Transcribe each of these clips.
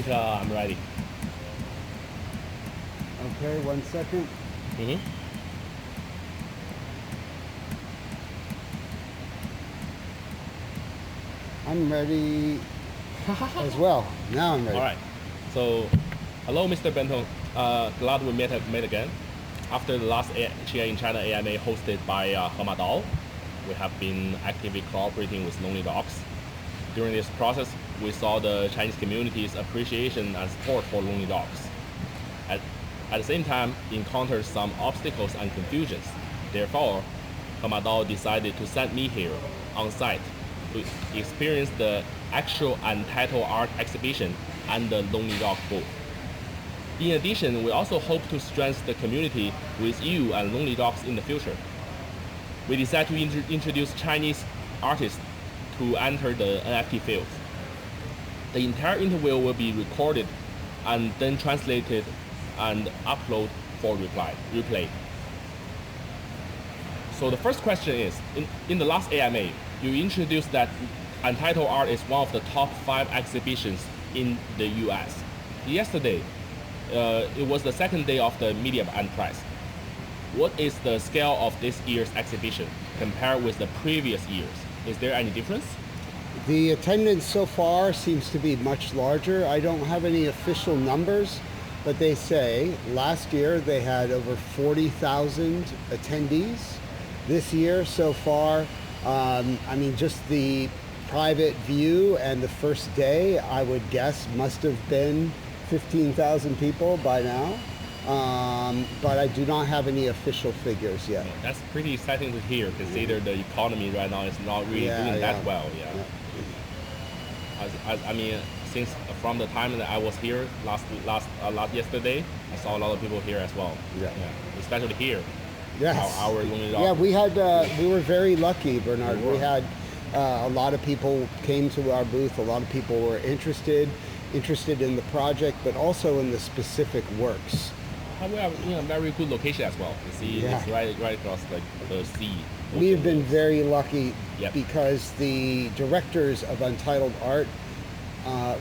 think I'm ready. Okay, 1 second. I'm ready as well. Now I'm ready. All right. So, hello, Mr. Benton. Glad we met again. After the last Chia in China AMA hosted by Hema DAO, we have been actively cooperating with LonelyRocks. During this process, we saw the Chinese community's appreciation and support for LonelyRocks. At the same time, encountered some obstacles and confusions. Therefore, Hema DAO decided to send me here on site to experience the actual Untitled Art exhibition and the LonelyRock booth. In addition, we also hope to strengthen the community with you and LonelyRocks in the future. We decided to introduce Chinese artists to enter the NFT field. The entire interview will be recorded and then translated and uploaded for replay. So the first question is, in the last AMA, you introduced that Untitled Art is one of the top 5 exhibitions in the US. Yesterday, it was the second day of the media enterprise. What is the scale of this year's exhibition compared with the previous years? Is there any difference? The attendance so far seems to be much larger. I don't have any official numbers, but they say last year they had over 40,000 attendees. This year so far, I mean, just the private view and the first day, I would guess, must have been 15,000 people by now. But I do not have any official figures yet. That's pretty exciting to hear, considering the economy right now is not really doing that well. I mean, since from the time that I was here yesterday, I saw a lot of people here as well. Especially here. Yes. Our LonelyRocks. Yeah, we were very lucky, Bernard. We had a lot of people came to our booth. A lot of people were interested in the project, but also in the specific works. We have a very good location as well. You see, it's right across the sea. We have been very lucky because the directors of Untitled Art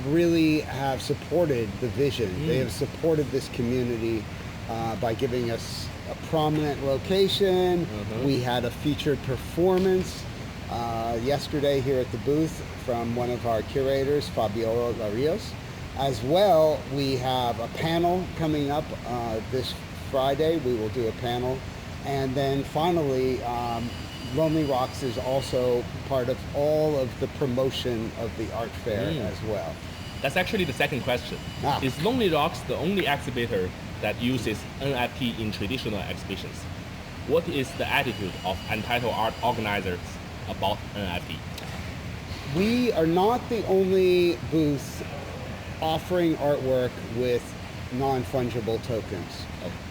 really have supported the vision. They have supported this community by giving us a prominent location. We had a featured performance yesterday here at the booth from one of our curators, Fabiola Larios. As well, we have a panel coming up this Friday. We will do a panel. And then finally, LonelyRocks is also part of all of the promotion of the art fair as well. That's actually the second question. Is LonelyRocks the only exhibitor that uses NFT in traditional exhibitions? What is the attitude of Untitled Art organizers about NFT? We are not the only booth offering artwork with non-fungible tokens.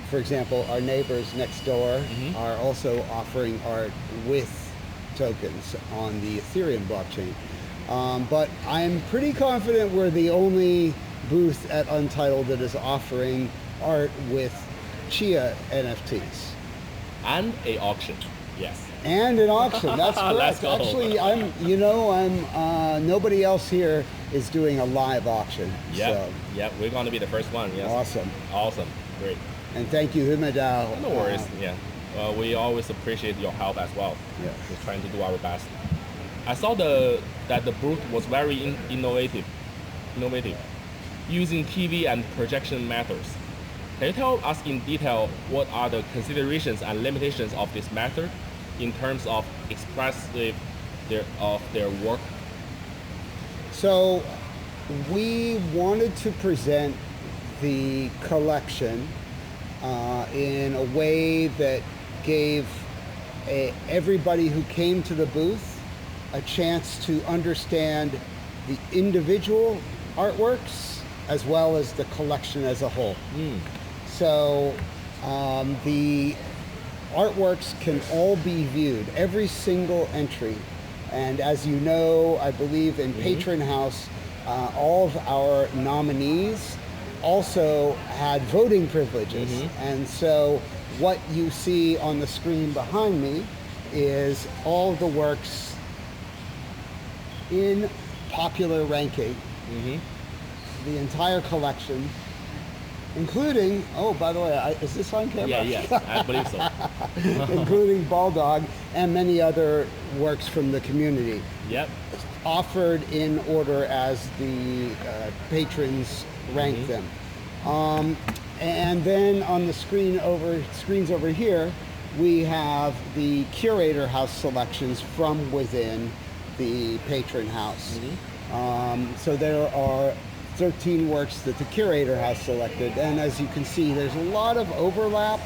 For example, our neighbors next door are also offering art with tokens on the Ethereum blockchain. But I'm pretty confident we're the only booth at Untitled that is offering art with Chia NFTs. And an auction, yes. And an auction, that's correct. Let's go. Actually, nobody else here is doing a live auction. Yeah, we're going to be the first one, yes. Awesome, great. And thank you, Hema DAO. No worries, we always appreciate your help as well. We're trying to do our best. I saw that the booth was very innovative, using TV and projection methods. Can you tell us in detail what are the considerations and limitations of this method in terms of expressive of their work? So we wanted to present the collection in a way that gave everybody who came to the booth a chance to understand the individual artworks as well as the collection as a whole. So the artworks can all be viewed, every single entry. And as you know, I believe in Patron House, all of our nominees also had voting privileges. And so what you see on the screen behind me is all the works in popular ranking. the entire collection, including, oh, by the way, is this on camera? Yeah, yes, I believe so. Including Ball Dog and many other works from the community. Yep. Offered in order as the patrons rank them. And then on the screens over here, we have the Curator House selections from within the patron house. So there are 13 works that the Curator House selected, and as you can see, there's a lot of overlap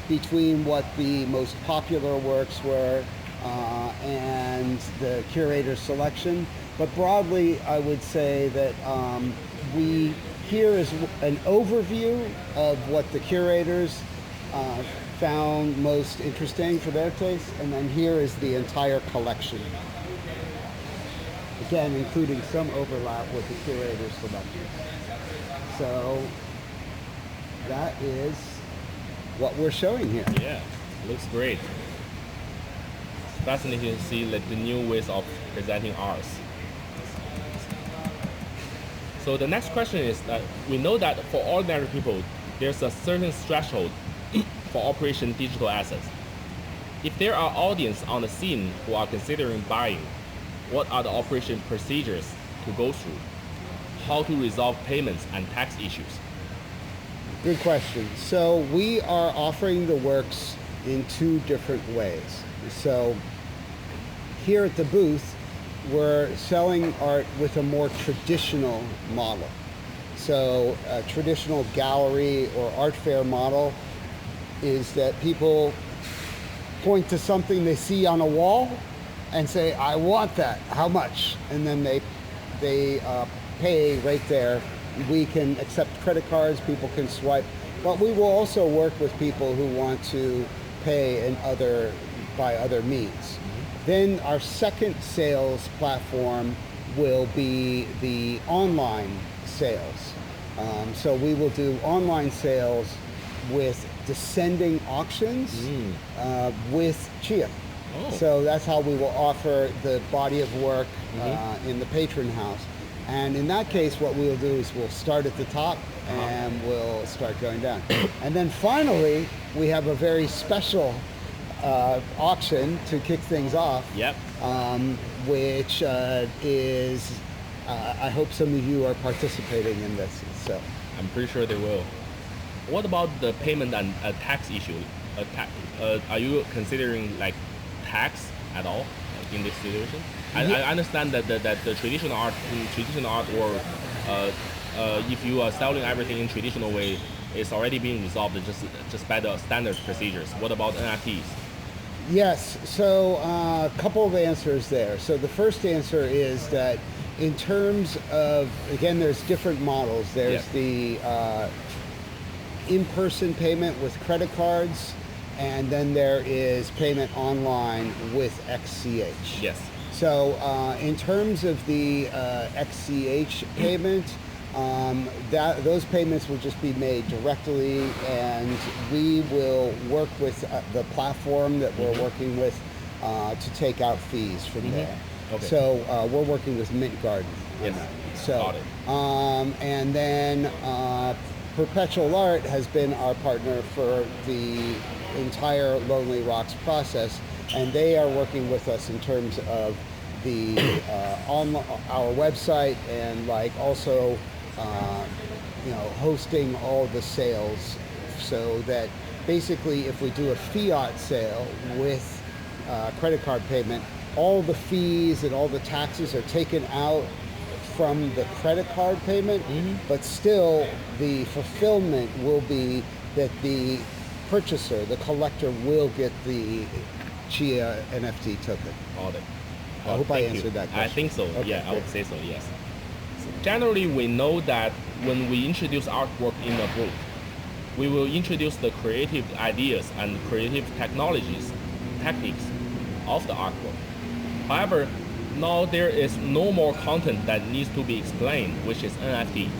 between what the most popular works were and the Curator selection. But broadly, I would say that here is an overview of what the curators found most interesting for their taste, and then here is the entire collection. Again, including some overlap with the curator selections. So that is what we're showing here. Yeah, looks great. It's fascinating to see like the new ways of presenting arts. So the next question is that we know that for ordinary people, there's a certain threshold for operation digital assets. If there are audience on the scene who are considering buying, what are the operation procedures to go through? How to resolve payments and tax issues? Good question. So we are offering the works in two different ways. So here at the booth, we're selling art with a more traditional model. So a traditional gallery or art fair model is that people point to something they see on a wall and say, I want that, how much? And then they pay right there. We can accept credit cards, people can swipe, but we will also work with people who want to pay by other means. Then our second sales platform will be the online sales. So we will do online sales with descending auctions with Chia. Oh. So that's how we will offer the body of work in the patron house. And in that case, what we'll do is we'll start at the top and we'll start going down. And then finally, we have a very special auction to kick things off. Yep. Which is, I hope some of you are participating in this. So I'm pretty sure they will. What about the payment and tax issue? Are you considering like tax at all in this situation? I understand that the traditional art or if you are selling everything in traditional way, it's already being resolved just by the standard procedures. What about NFTs? Yes, so a couple of answers there. So the first answer is that in terms of, again, there's different models. There's the in-person payment with credit cards, and then there is payment online with XCH. Yes. So in terms of the XCH payment, those payments will just be made directly, and we will work with the platform that we're working with to take out fees from there. Okay. So we're working with Mint Garden. Yes. So, got it. And then Perpetual Art has been our partner for the entire LonelyRocks process, and they are working with us in terms of the on our website and like also hosting all the sales, so that basically if we do a fiat sale with credit card payment, all the fees and all the taxes are taken out from the credit card payment, but still the fulfillment will be that the purchaser, the collector, will get the Chia NFT token. Got it. I hope I answered that question. I think so. Okay, Yeah, I great. would say so. Yes. So generally, we know that when we introduce artwork in a booth, we will introduce the creative ideas and creative techniques of the artwork. However, now there is no more content that needs to be explained, which is NFT.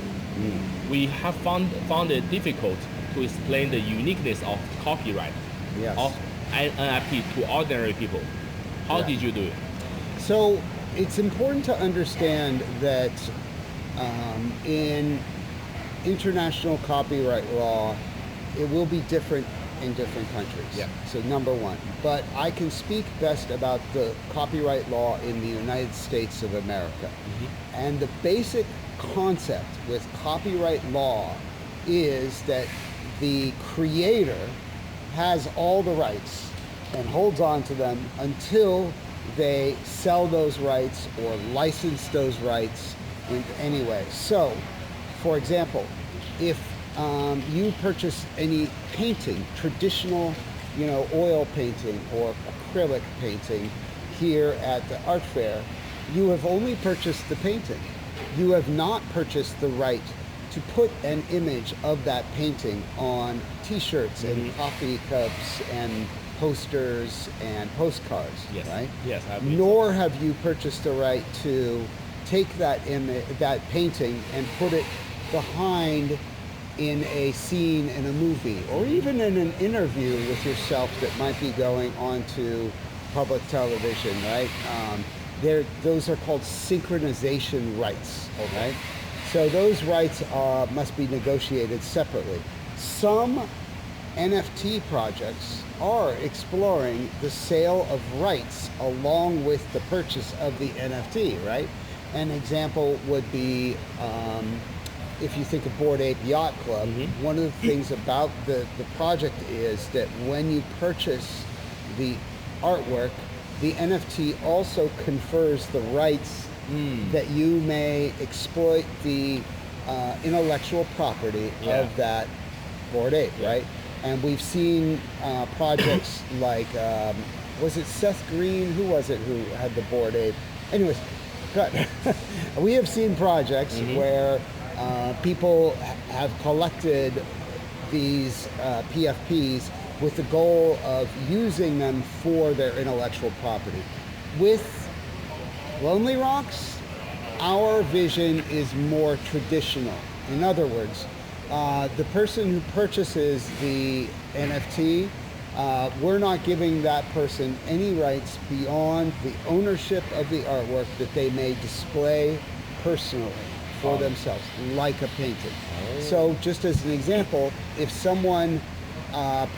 We have found it difficult to explain the uniqueness of copyright of an NFT to ordinary people. How did you do it? So it's important to understand that in international copyright law, it will be different in different countries. Yeah. So number one. But I can speak best about the copyright law in the United States of America. And the basic concept with copyright law is that the creator has all the rights and holds on to them until they sell those rights or license those rights in any way. So, for example, if you purchase any painting, traditional, oil painting or acrylic painting here at the art fair, you have only purchased the painting. You have not purchased the right to put an image of that painting on t-shirts and coffee cups and posters and postcards, Yes. right? Yes, I believe Nor have you purchased the right to take that image, that painting, and put it behind in a scene in a movie, or even in an interview with yourself that might be going on to public television, right? Those are called synchronization rights, right? So those rights must be negotiated separately. Some NFT projects are exploring the sale of rights along with the purchase of the NFT, right? An example would be, if you think of Bored Ape Yacht Club, one of the things about the project is that when you purchase the artwork, the NFT also confers the rights that you may exploit the intellectual property of that Bored Ape, right? And we've seen projects like, was it Seth Green? Who was it who had the Bored Ape? Anyways, good. We have seen projects where people have collected these PFPs with the goal of using them for their intellectual property. With LonelyRocks, our vision is more traditional. In other words, the person who purchases the NFT, we're not giving that person any rights beyond the ownership of the artwork that they may display personally for themselves, like a painting. So just as an example, if someone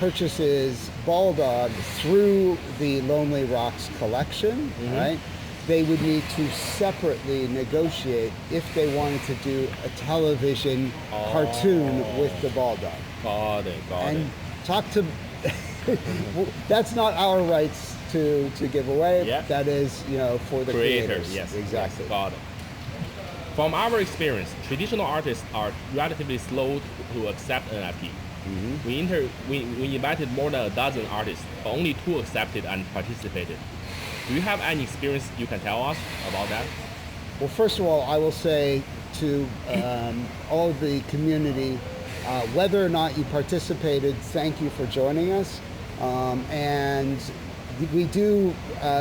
purchases Ball Dog through the LonelyRocks collection, right, they would need to separately negotiate if they wanted to do a television cartoon with the Ball Dog. Got it. Talk to, that's not our rights to give away. Yeah. That is, for the creators. Yes, exactly. Yes, got it. From our experience, traditional artists are relatively slow to accept NFT. We invited more than a dozen artists, but only 2 accepted and participated. Do you have any experience you can tell us about that? Well, first of all, I will say to all of the community, whether or not you participated, thank you for joining us. And we do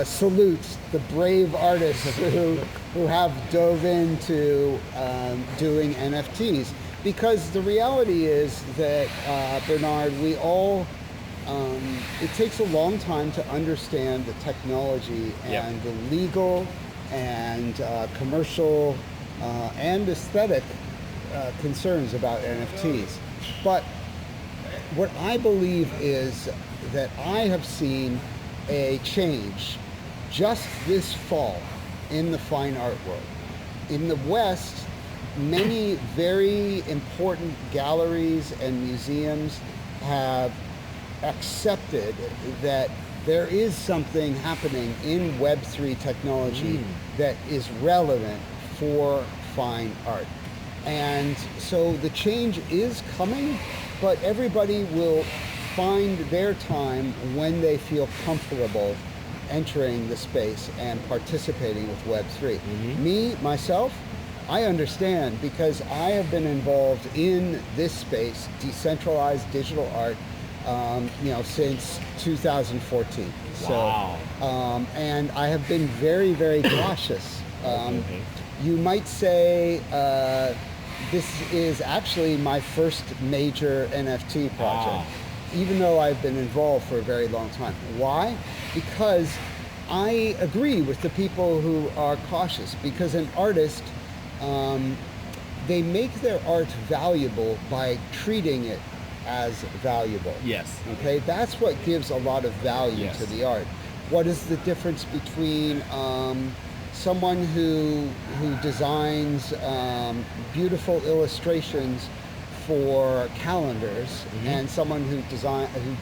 salute the brave artists who have dove into doing NFTs. Because the reality is that, Bernard, we all, it takes a long time to understand the technology and the legal and commercial and aesthetic concerns about NFTs. But what I believe is that I have seen a change just this fall in the fine art world. In the West, many very important galleries and museums have accepted that there is something happening in Web3 technology that is relevant for fine art. And so the change is coming, but everybody will find their time when they feel comfortable entering the space and participating with Web3. Me, myself, I understand because I have been involved in this space, decentralized digital art, since 2014. Wow. So, and I have been very, very cautious. You might say this is actually my first major NFT project, even though I've been involved for a very long time. Why? Because I agree with the people who are cautious, because an artist, they make their art valuable by treating it as valuable. Yes. Okay, that's what gives a lot of value Yes. to the art. What is the difference between someone who designs beautiful illustrations for calendars and someone who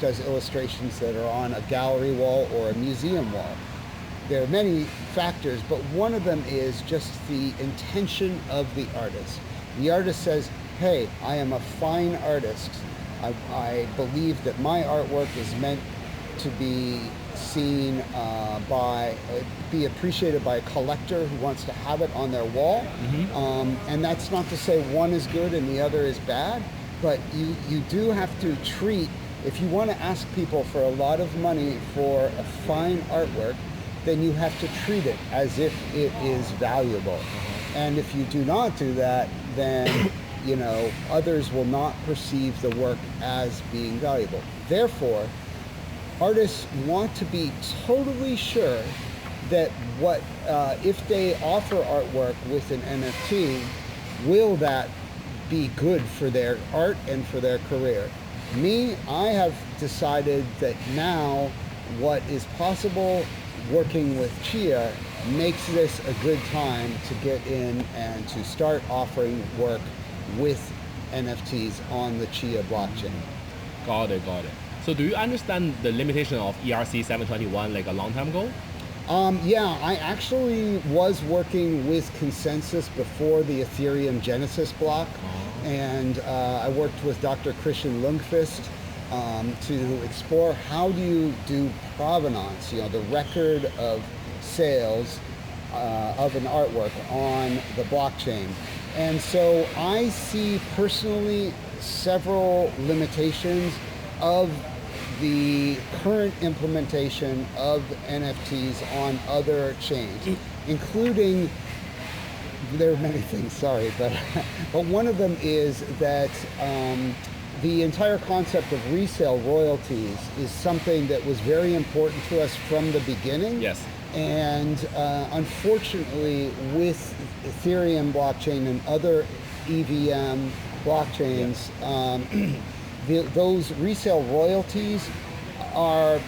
does illustrations that are on a gallery wall or a museum wall? There are many factors, but one of them is just the intention of the artist. The artist says, hey, I am a fine artist. I believe that my artwork is meant to be seen be appreciated by a collector who wants to have it on their wall. And that's not to say one is good and the other is bad, but you do have to treat, if you want to ask people for a lot of money for a fine artwork, then you have to treat it as if it is valuable. And if you do not do that, then others will not perceive the work as being valuable. Therefore, artists want to be totally sure that if they offer artwork with an NFT, will that be good for their art and for their career? I have decided that now what is possible working with Chia makes this a good time to get in and to start offering work with NFTs on the Chia blockchain. Got it. So do you understand the limitation of ERC 721 like a long time ago? Yeah, I actually was working with Consensus before the Ethereum Genesis block, and I worked with Dr. Christian Lundqvist to explore how do you do provenance, the record of sales of an artwork on the blockchain. And so I see personally several limitations of the current implementation of NFTs on other chains, including, there are many things, sorry, but one of them is that the entire concept of resale royalties is something that was very important to us from the beginning. Yes. And unfortunately, with Ethereum blockchain and other EVM blockchains, those resale royalties are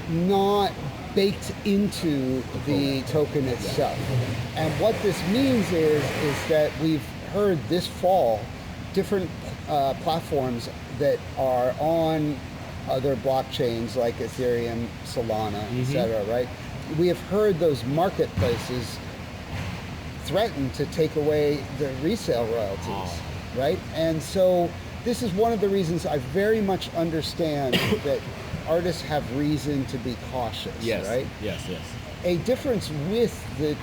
not baked into the token itself. And what this means is that we've heard this fall different platforms that are on other blockchains like Ethereum, Solana, etc., right? We have heard those marketplaces threaten to take away the resale royalties, right? And so this is one of the reasons I very much understand that artists have reason to be cautious, right? Yes. A difference with the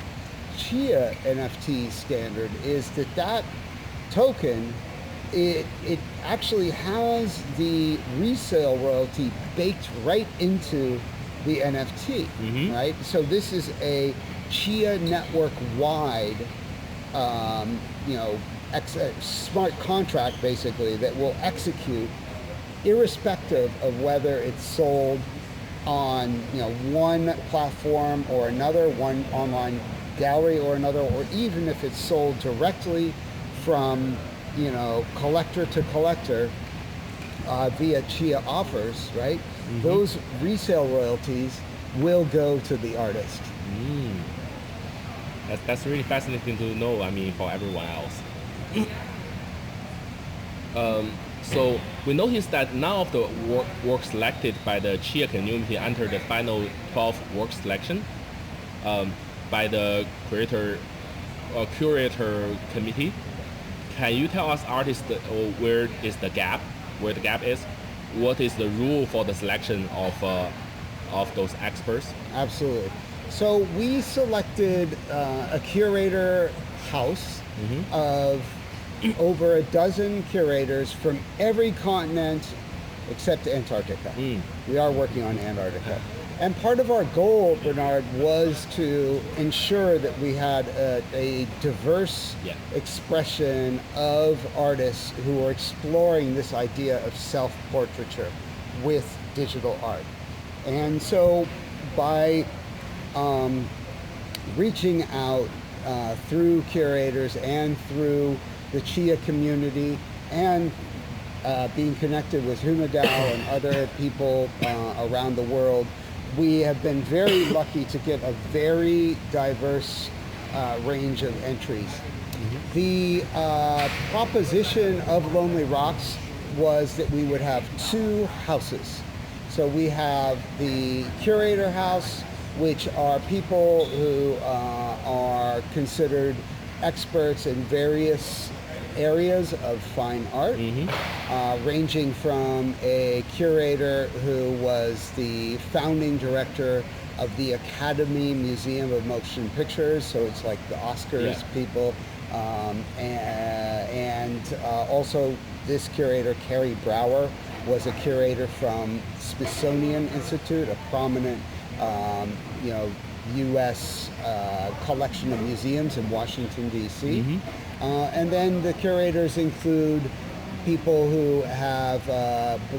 Chia NFT standard is that token, it actually has the resale royalty baked right into the NFT, right? So this is a Chia network-wide, smart contract basically that will execute irrespective of whether it's sold on one platform or another, one online gallery or another, or even if it's sold directly from collector to collector via Chia offers, right? Those resale royalties will go to the artist. That's really fascinating to know, for everyone else. So we noticed that none of the work selected by the Chia community entered the final 12 work selection by the curator committee. Can you tell us, artists, where the gap is? What is the rule for the selection of those experts? Absolutely. So we selected a curator house of over a dozen curators from every continent except Antarctica. We are working on Antarctica. And part of our goal, Bernard, was to ensure that we had a diverse expression of artists who are exploring this idea of self-portraiture with digital art. And so by reaching out through curators and through the Chia community, and being connected with Huna DAO and other people around the world, we have been very lucky to get a very diverse range of entries. The proposition of LonelyRocks was that we would have two houses. So we have the Curator House, which are people who are considered experts in various areas of fine art, ranging from a curator who was the founding director of the Academy Museum of Motion Pictures, so it's like the Oscars people, and also this curator, Carrie Brower, was a curator from Smithsonian Institute, a prominent U.S. collection of museums in Washington, D.C. And then the curators include people who have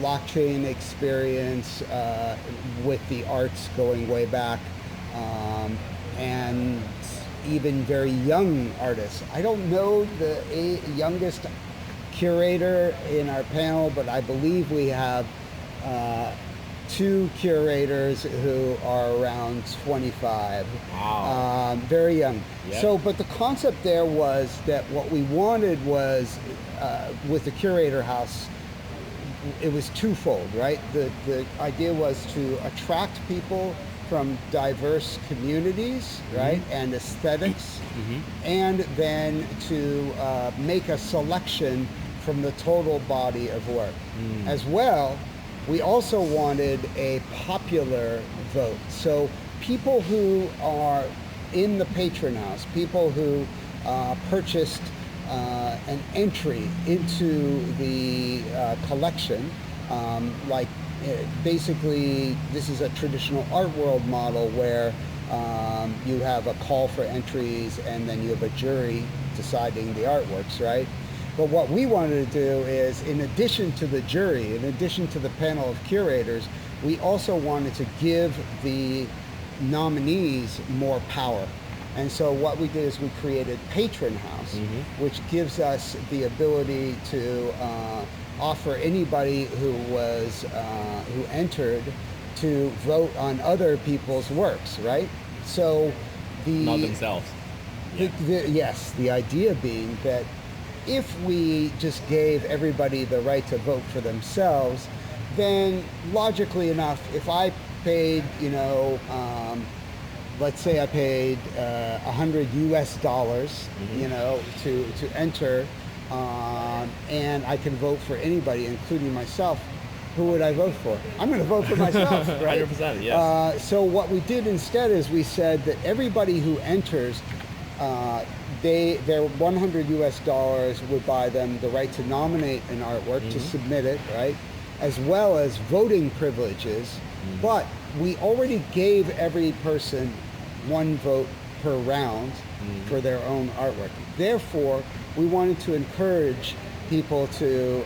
blockchain experience with the arts going way back, and even very young artists. I don't know the youngest curator in our panel, but I believe we have two curators who are around 25. Wow. Very young. Yep. So, but the concept there was that what we wanted was, with the Curator House, it was twofold, right? The idea was to attract people from diverse communities, right, and aesthetics, and then to make a selection from the total body of work. As well, we also wanted a popular vote. So people who are in the patron house, people who purchased an entry into the collection, like basically this is a traditional art world model where you have a call for entries and then you have a jury deciding the artworks, right? But what we wanted to do is, in addition to the jury, in addition to the panel of curators, we also wanted to give the nominees more power. And so what we did is we created Patron House, which gives us the ability to offer anybody who entered to vote on other people's works, right? So Not themselves. Yes, the idea being that if we just gave everybody the right to vote for themselves, then logically enough, if I paid, let's say I paid $100 US, to enter, and I can vote for anybody, including myself, who would I vote for? I'm going to vote for myself, right? 100%, yes. So what we did instead is we said that everybody who enters, their $100 US would buy them the right to nominate an artwork, to submit it, right? As well as voting privileges. But we already gave every person one vote per round for their own artwork. Therefore, we wanted to encourage people to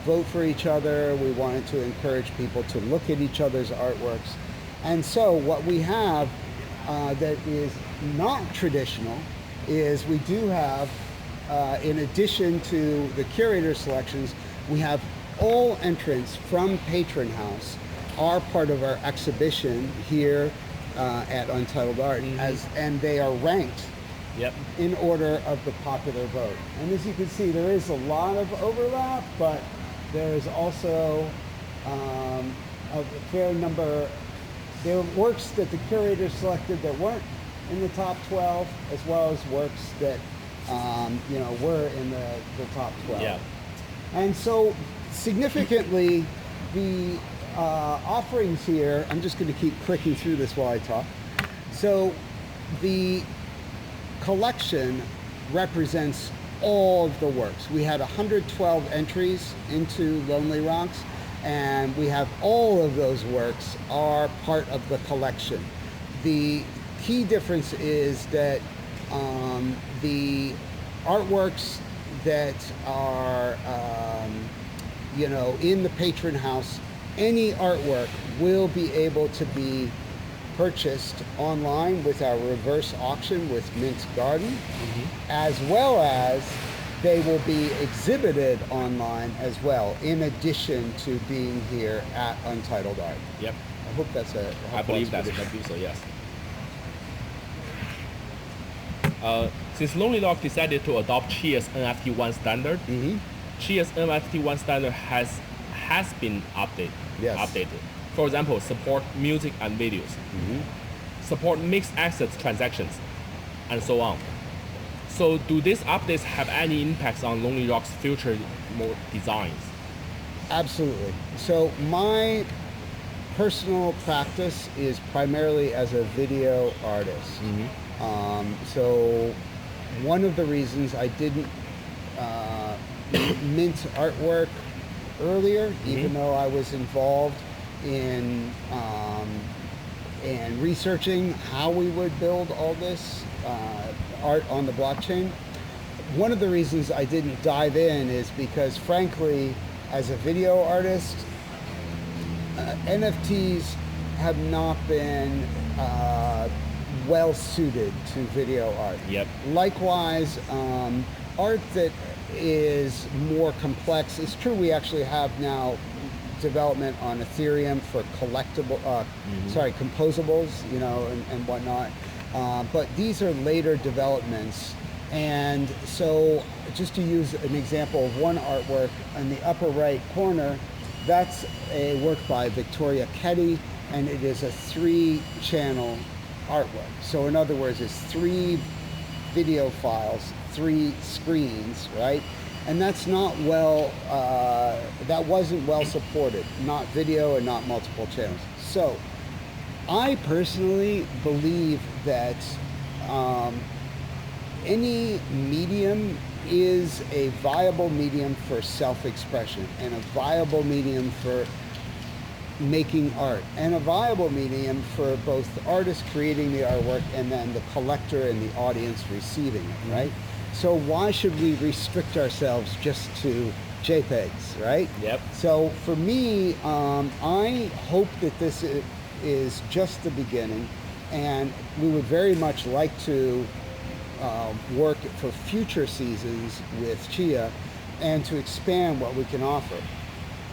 vote for each other. We wanted to encourage people to look at each other's artworks. And so what we have that is not traditional is we do have, in addition to the curator selections, we have all entrants from Patron House are part of our exhibition here at Untitled Art, and they are ranked in order of the popular vote. And as you can see, there is a lot of overlap, but there's also a fair number. There were works that the curator selected that weren't in the top 12, as well as works that were in the top 12. Yeah. And so significantly, the offerings here, I'm just going to keep clicking through this while I talk. So the collection represents all of the works. We had 112 entries into LonelyRocks, and we have all of those works are part of the collection. The key difference is that the artworks that are in the Patron House, any artwork will be able to be purchased online with our reverse auction with Mint Garden, as well as they will be exhibited online as well, in addition to being here at Untitled Art. Yep. I hope that's a I believe that's so, yes. Since LonelyRocks decided to adopt Chia's NFT 1 standard, Chia's NFT 1 standard has been updated. For example, support music and videos, support mixed assets transactions, and so on. So do these updates have any impacts on LonelyRocks' future more designs? Absolutely. So my personal practice is primarily as a video artist. So one of the reasons I didn't mint artwork earlier, even though I was involved in researching how we would build all this art on the blockchain, one of the reasons I didn't dive in is because, frankly, as a video artist, NFTs have not been well suited to video art. Yep. Likewise, art that is more complex. It's true we actually have now development on Ethereum for composables, you know, and whatnot. But these are later developments. And so just to use an example of one artwork in the upper right corner, that's a work by Victoria Ketty, and it is a 3-channel artwork. So in other words, it's 3 video files, 3 screens, right? And that's not that wasn't well supported, not video and not multiple channels. So I personally believe that any medium is a viable medium for self-expression and a viable medium for making art and a viable medium for both the artist creating the artwork and then the collector and the audience receiving it, right? So why should we restrict ourselves just to JPEGs, right? Yep. So for me, I hope that this is just the beginning, and we would very much like to work for future seasons with Chia and to expand what we can offer.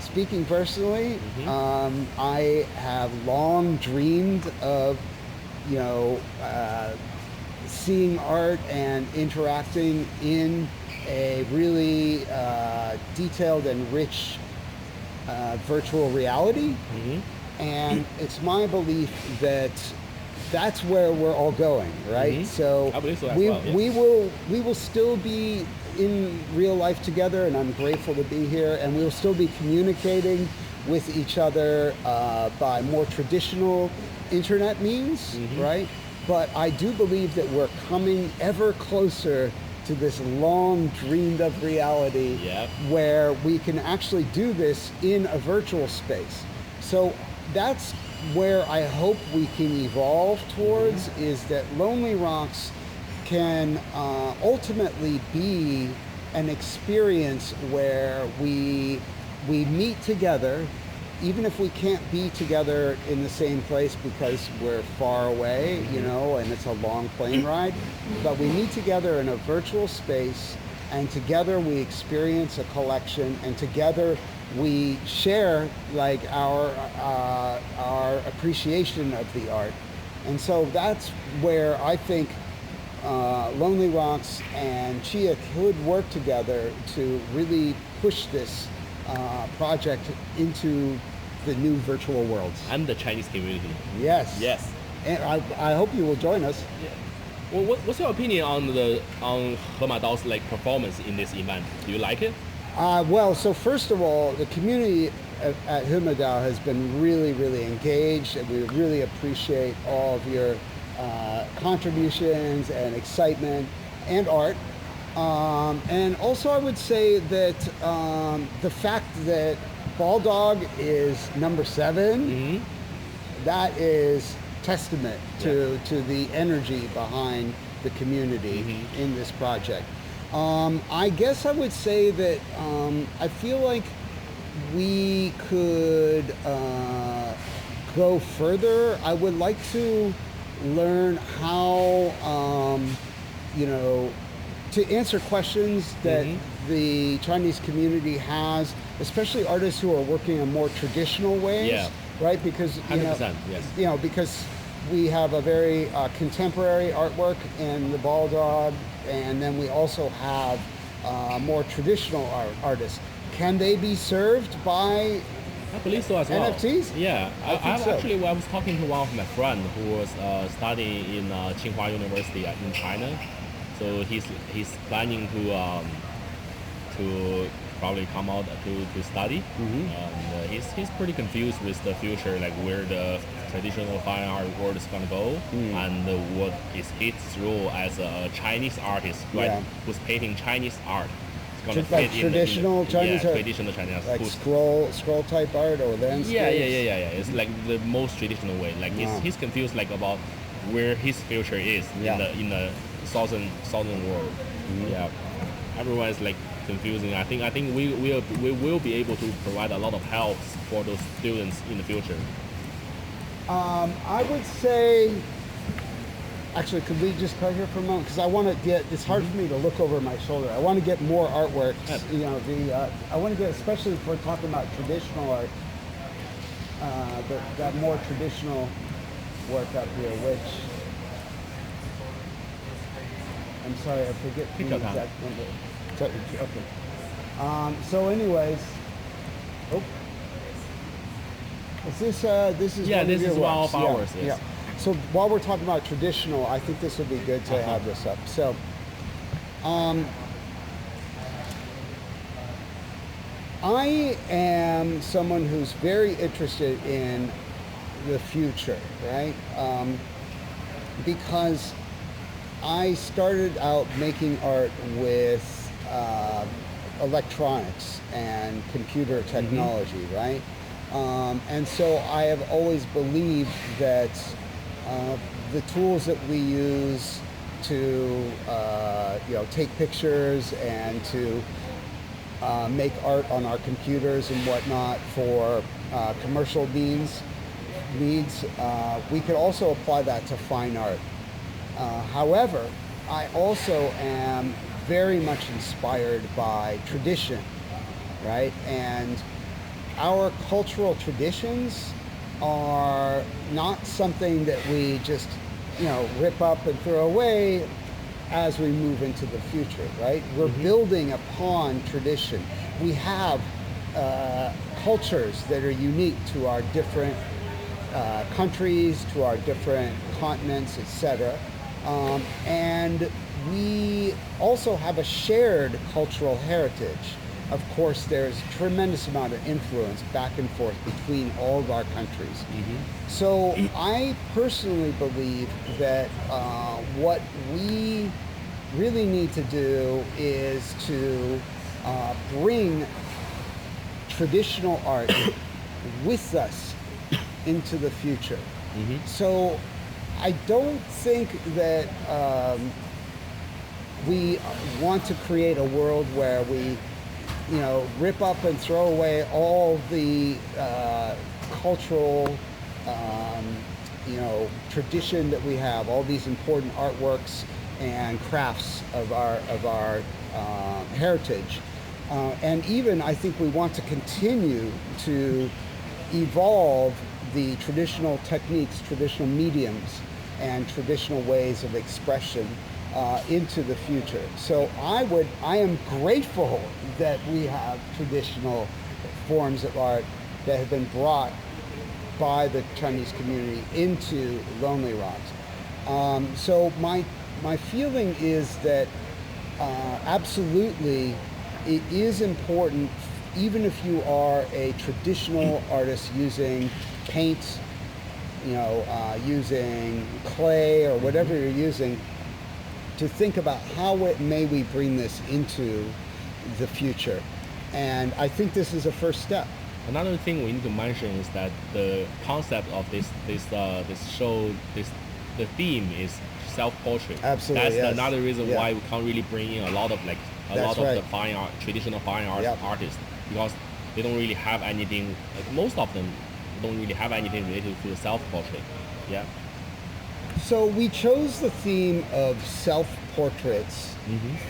Speaking personally, I have long dreamed of, you know, seeing art and interacting in a really detailed and rich virtual reality. And it's my belief that that's where we're all going, right? So I believe so as we well, yes. we will still be in real life together, and I'm grateful to be here, and we will still be communicating with each other by more traditional internet means, right? But I do believe that we're coming ever closer to this long dreamed of reality where we can actually do this in a virtual space. So that's where I hope we can evolve towards, is that LonelyRocks can ultimately be an experience where we meet together, even if we can't be together in the same place because we're far away, you know, and it's a long plane ride, but we meet together in a virtual space, and together we experience a collection, and together we share like our appreciation of the art. And so that's where I think LonelyRocks and Chia could work together to really push this project into the new virtual worlds. And the Chinese community. Yes. Yes. And I hope you will join us. Yeah. Well, what's your opinion on Hema DAO's like performance in this event? Do you like it? Well, so first of all, the community at Hema DAO has been really, really engaged, and we really appreciate all of your contributions and excitement and art. And also I would say that the fact that Balldog is number 7, that is testament to the energy behind the community in this project. I guess I would say that I feel like we could go further. I would like to learn how, you know, to answer questions that the Chinese community has, especially artists who are working in more traditional ways, right? Because 100%, yes. Because we have a very contemporary artwork in the Ball Dog, and then we also have more traditional artists. Can they be served by I believe so as well. NFTs? Yeah, I was talking to one of my friends who was studying in Tsinghua University in China. So he's planning to probably come out to study. And he's pretty confused with the future, like where the traditional fine art world is gonna go, and what is his role as a Chinese artist, right? Who's painting Chinese art. Like traditional Chinese art? Traditional Chinese art. Like scroll type art or landscapes? Yeah. It's like the most traditional way. Like he's confused like about where his future is in the southern world. Yeah, everyone is like confusing. I think we will be able to provide a lot of help for those students in the future. I would say, actually, could we just cut here for a moment? Because I want to get, it's hard for me to look over my shoulder. I want to get more artwork. I want to get, especially if we're talking about traditional art, that more traditional work up here, which, I'm sorry, I forget the exact number. Okay. So anyways, this is one of ours. Yeah. So while we're talking about traditional, I think this would be good to have this up. So, I am someone who's very interested in the future, right? Because I started out making art with electronics and computer technology, right? And so I have always believed that the tools that we use to take pictures and to make art on our computers and whatnot for commercial needs, we could also apply that to fine art. However, I also am very much inspired by tradition, right? And our cultural traditions are not something that we just, rip up and throw away as we move into the future, right? We're building upon tradition. We have cultures that are unique to our different countries, to our different continents, etc. And we also have a shared cultural heritage. Of course, there's a tremendous amount of influence back and forth between all of our countries. So I personally believe that what we really need to do is to bring traditional art with us into the future. So I don't think that we want to create a world where we rip up and throw away all the cultural, tradition that we have, all these important artworks and crafts of our heritage. And even I think we want to continue to evolve the traditional techniques, traditional mediums, and traditional ways of expression into the future. So I am grateful that we have traditional forms of art that have been brought by the Chinese community into LonelyRocks. So my feeling is that absolutely it is important, even if you are a traditional artist using paint, using clay or whatever you're using, to think about how may we bring this into the future. And I think this is a first step. Another thing we need to mention is that the concept of this show, the theme is self-portrait. Absolutely. That's another reason why we can't really bring in a lot of the fine art, traditional fine art artists, because they don't really have anything. Most of them don't really have anything related to the self-portrait. Yeah. So we chose the theme of self-portraits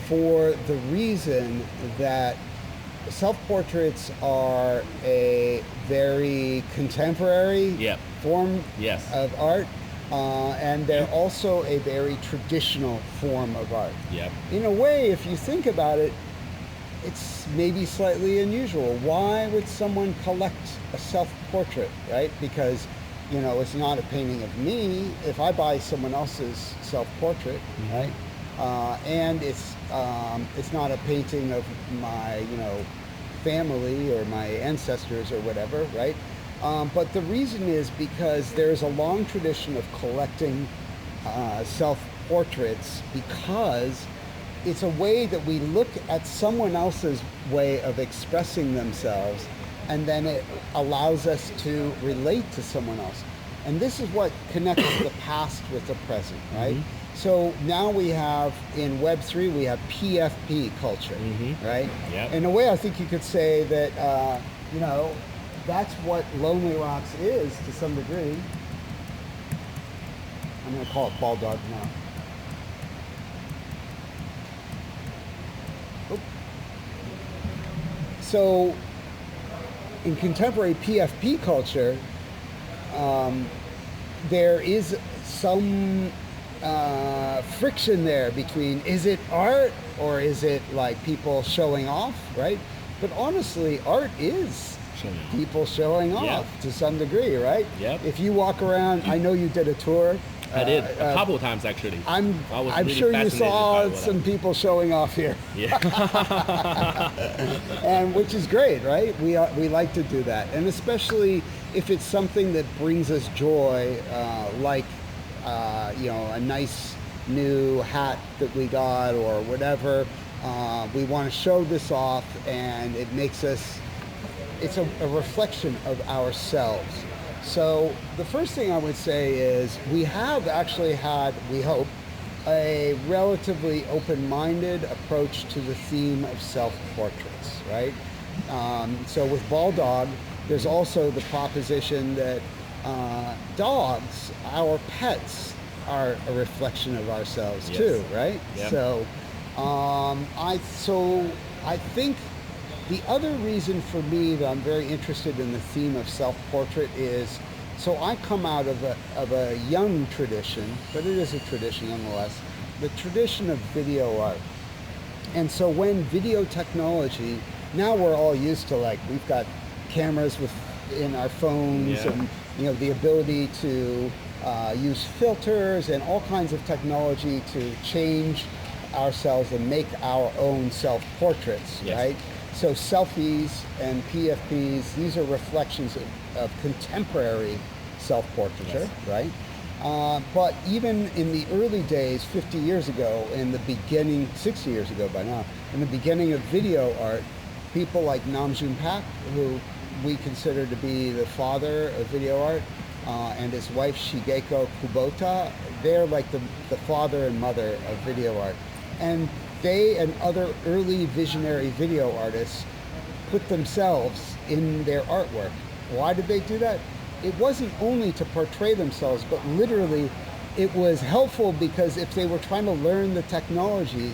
for the reason that self-portraits are a very contemporary Yep. form Yes. of art, and they're also a very traditional form of art. Yep. In a way, if you think about it, it's maybe slightly unusual. Why would someone collect a self-portrait, right? Because, you know, it's not a painting of me if I buy someone else's self-portrait, right? And it's not a painting of my, you know, family or my ancestors or whatever, right? But the reason is because there's a long tradition of collecting self-portraits, because it's a way that we look at someone else's way of expressing themselves, and then it allows us to relate to someone else. And this is what connects the past with the present, right? So now we have, in Web3, we have PFP culture, right? Yep. In a way, I think you could say that, you know, that's what LonelyRocks is to some degree. I'm going to call it Ball Dog now. So in contemporary PFP culture, there is some friction there between, is it art or is it like people showing off, right? But honestly, art is people showing off to some degree, right? Yep. If you walk around, I know you did a tour. I did a couple times actually. I'm really sure you saw by some people showing off here. Yeah. And which is great, right? We like to do that, and especially if it's something that brings us joy, like you know, a nice new hat that we got or whatever. We want to show this off, and it makes us. It's a reflection of ourselves. So the first thing I would say is we have actually had, we hope, a relatively open-minded approach to the theme of self-portraits, right? So with Ball Dog, there's also the proposition that dogs, our pets, are a reflection of ourselves too, right? Yep. So I think the other reason for me that I'm very interested in the theme of self-portrait is, so I come out of a young tradition, but it is a tradition nonetheless, the tradition of video art. And so when video technology, now we're all used to, like, we've got cameras in our phones, and you know, the ability to use filters and all kinds of technology to change ourselves and make our own self-portraits, right? So selfies and PFPs, these are reflections of contemporary self-portraiture, right? But even in the early days, 50 years ago, in the beginning, 60 years ago by now, in the beginning of video art, people like Namjoon Park, who we consider to be the father of video art, and his wife Shigeko Kubota, they're like the father and mother of video art. And they and other early visionary video artists put themselves in their artwork. Why did they do that? It wasn't only to portray themselves, but literally it was helpful because if they were trying to learn the technology,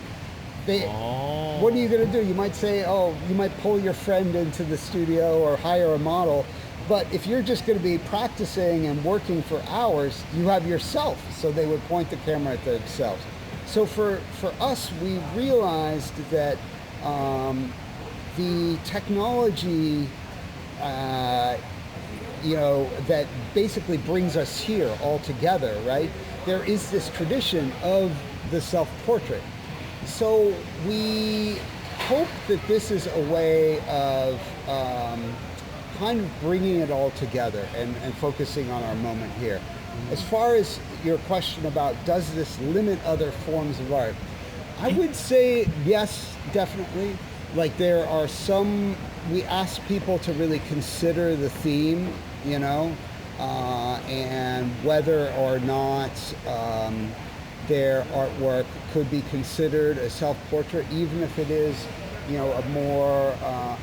what are you going to do? You might say, oh, you might pull your friend into the studio or hire a model, but if you're just going to be practicing and working for hours, you have yourself, so they would point the camera at themselves. So for us, we realized that the technology, you know, that basically brings us here all together, right? There is this tradition of the self-portrait. So we hope that this is a way of kind of bringing it all together and focusing on our moment here. As far as your question about does this limit other forms of art, I would say yes, definitely. Like there are some, we ask people to really consider the theme, you know, and whether or not their artwork could be considered a self-portrait, even if it is, you know, a more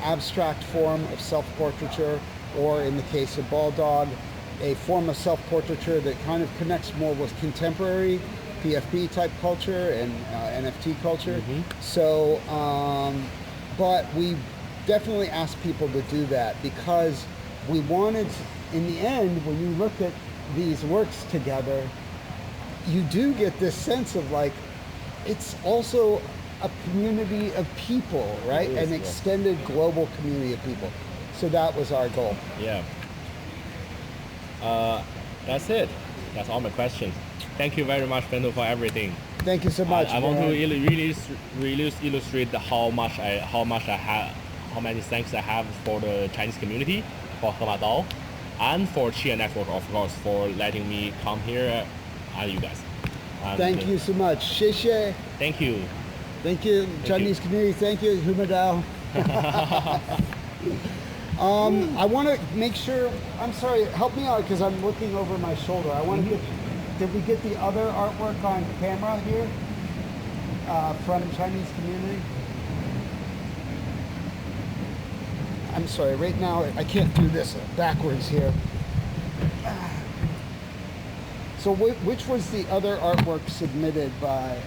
abstract form of self-portraiture, or in the case of Ball Dog, a form of self-portraiture that kind of connects more with contemporary PFP type culture and NFT culture. So, but we definitely asked people to do that because we wanted, in the end, when you look at these works together, you do get this sense of like, it's also a community of people, right? An extended global community of people. So that was our goal. Yeah. That's it. That's all my questions. Thank you very much, Benton, for everything. Thank you so much. I want to really illustrate how many thanks I have for the Chinese community, for Hema DAO, and for Chia Network, of course, for letting me come here, and you guys. And thank you so much. 谢谢. Thank you. Thank you, Chinese community. Thank you, Hema DAO. I want to make sure, I'm sorry, help me out because I'm looking over my shoulder. I want to get, did we get the other artwork on camera here from Chinese community? I'm sorry, right now I can't do this backwards here. So which was the other artwork submitted by